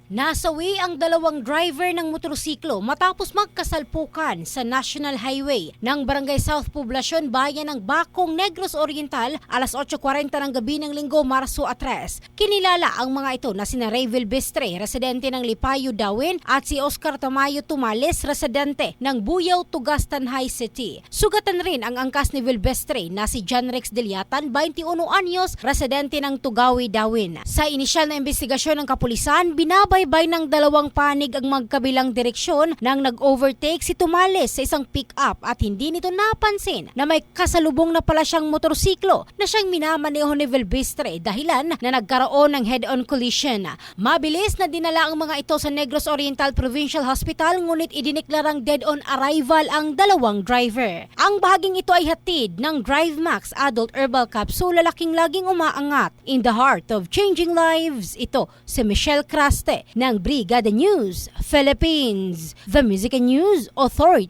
Nasawi ang dalawang driver ng motorsiklo matapos magkasalpukan sa National Highway ng Barangay South Poblacion, bayan ng Bacong, Negros Oriental, alas 8:40 ng gabi ng Linggo, Marso 3. Kinilala ang mga ito na sina Rayville Bistre, residente ng Lipayo, Dawin, at si Oscar Tamayo Tumales, residente ng Buyaw, Tugastan High City. Sugatan rin ang angkas ni Vilvestre na si John Rex Diliatan, 21 anyos, residente ng Tugawi, Dawin. Sa inisyal na investigasyon ng kapulisan, binabaybay ng dalawang panig ang magkabilang direksyon nang nag-overtake si Tumales sa isang pick-up at hindi nito napansin na may kasalubong na pala siyang motorsiklo na siyang minamaneho ni Vilvestre, dahilan na nagkaroon ng head-on collision. Mabilis na dinala ang mga ito sa Negros Oriental Provincial Hospital, ngunit idineklarang dead on arrival ang dalawang driver. Ang bahaging ito ay hatid ng Drive Max Adult Herbal Capsule, lalaking laging umaangat. In the heart of changing lives, ito si Michelle Craste ng Brigada News Philippines, the Music and News Authority.